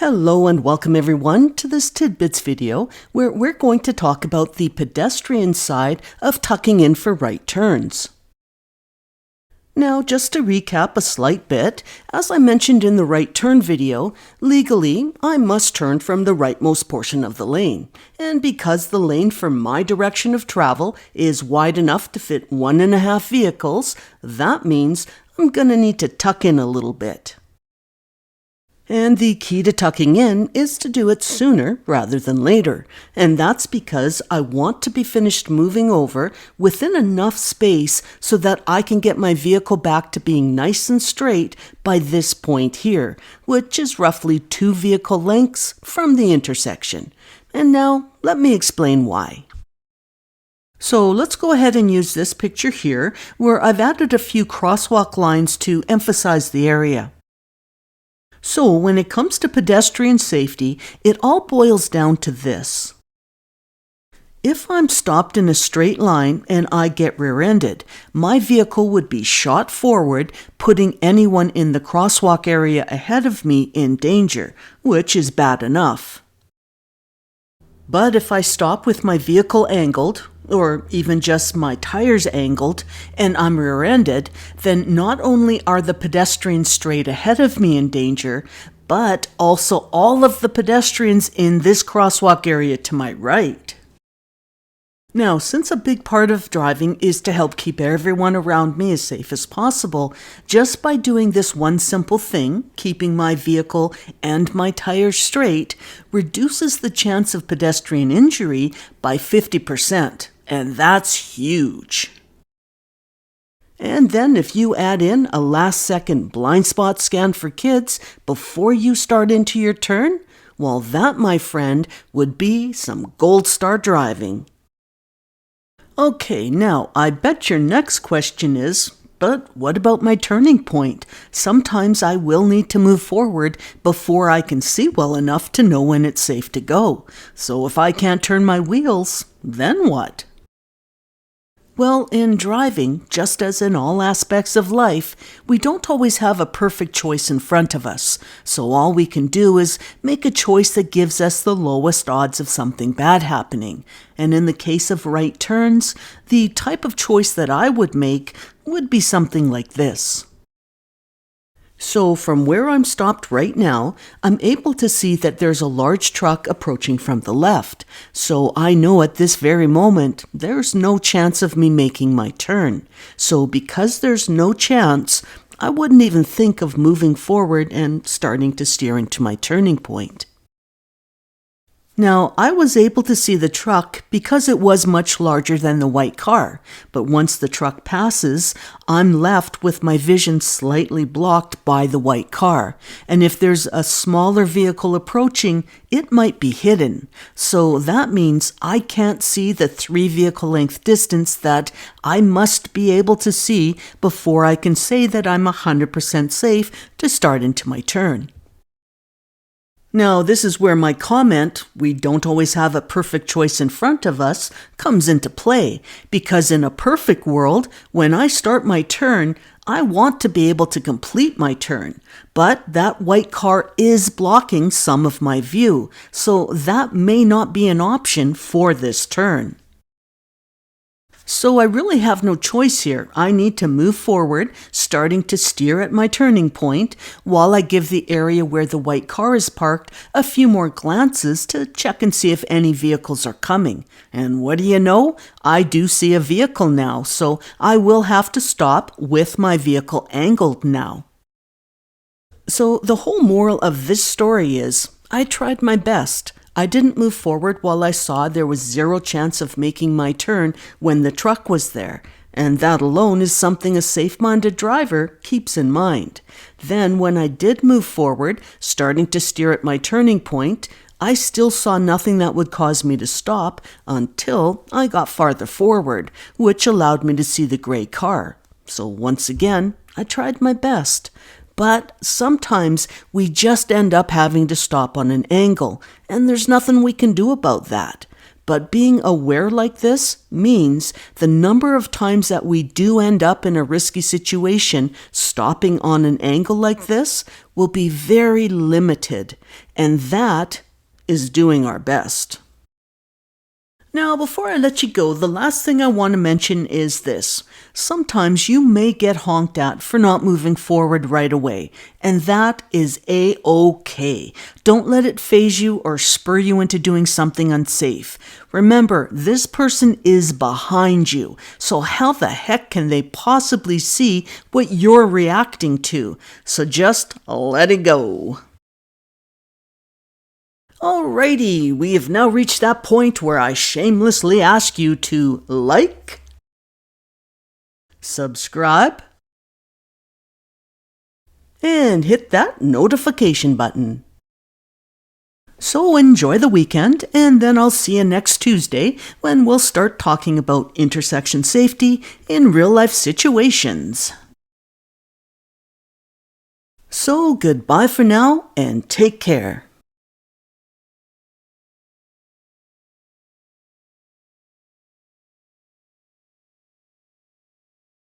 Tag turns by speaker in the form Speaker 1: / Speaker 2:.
Speaker 1: Hello and welcome everyone to this Tidbits video where we're going to talk about the pedestrian side of tucking in for right turns. Now, just to recap a slight bit, as I mentioned in the right turn video, legally I must turn from the rightmost portion of the lane. And because the lane for my direction of travel is wide enough to fit 1.5 vehicles, that means I'm going to need to tuck in a little bit. And the key to tucking in is to do it sooner rather than later. And that's because I want to be finished moving over within enough space so that I can get my vehicle back to being nice and straight by this point here, which is roughly 2 vehicle lengths from the intersection. And now let me explain why. So let's go ahead and use this picture here where I've added a few crosswalk lines to emphasize the area. So when it comes to pedestrian safety, it all boils down to this. If I'm stopped in a straight line and I get rear-ended, my vehicle would be shot forward, putting anyone in the crosswalk area ahead of me in danger, which is bad enough. But if I stop with my vehicle angled, or even just my tires angled, and I'm rear-ended, then not only are the pedestrians straight ahead of me in danger, but also all of the pedestrians in this crosswalk area to my right. Now, since a big part of driving is to help keep everyone around me as safe as possible, just by doing this one simple thing, keeping my vehicle and my tires straight, reduces the chance of pedestrian injury by 50%. And that's huge. And then if you add in a last-second blind spot scan for kids before you start into your turn, well, that, my friend, would be some gold star driving. Okay, now I bet your next question is, but what about my turning point? Sometimes I will need to move forward before I can see well enough to know when it's safe to go. So if I can't turn my wheels, then what? Well, in driving, just as in all aspects of life, we don't always have a perfect choice in front of us. So all we can do is make a choice that gives us the lowest odds of something bad happening. And in the case of right turns, the type of choice that I would make would be something like this. So from where I'm stopped right now, I'm able to see that there's a large truck approaching from the left. So I know at this very moment, there's no chance of me making my turn. So because there's no chance, I wouldn't even think of moving forward and starting to steer into my turning point. Now, I was able to see the truck because it was much larger than the white car, but once the truck passes, I'm left with my vision slightly blocked by the white car, and if there's a smaller vehicle approaching, it might be hidden. So that means I can't see the 3 vehicle length distance that I must be able to see before I can say that I'm 100% safe to start into my turn. Now, this is where my comment, we don't always have a perfect choice in front of us, comes into play. Because in a perfect world, when I start my turn, I want to be able to complete my turn. But that white car is blocking some of my view, so that may not be an option for this turn. So I really have no choice here. I need to move forward, starting to steer at my turning point, while I give the area where the white car is parked a few more glances to check and see if any vehicles are coming. And what do you know? I do see a vehicle now, so I will have to stop with my vehicle angled now. So the whole moral of this story is, I tried my best. I didn't move forward while I saw there was 0 chance of making my turn when the truck was there, and that alone is something a safe-minded driver keeps in mind. Then when I did move forward, starting to steer at my turning point, I still saw nothing that would cause me to stop until I got farther forward, which allowed me to see the gray car. So once again, I tried my best. But sometimes we just end up having to stop on an angle, and there's nothing we can do about that. But being aware like this means the number of times that we do end up in a risky situation stopping on an angle like this will be very limited, and that is doing our best. Now, before I let you go, the last thing I want to mention is this. Sometimes you may get honked at for not moving forward right away, and that is A-OK. Don't let it faze you or spur you into doing something unsafe. Remember, this person is behind you, so how the heck can they possibly see what you're reacting to? So just let it go. Alrighty, we have now reached that point where I shamelessly ask you to like, subscribe, and hit that notification button. So enjoy the weekend, and then I'll see you next Tuesday when we'll start talking about intersection safety in real-life situations. So goodbye for now, and take care.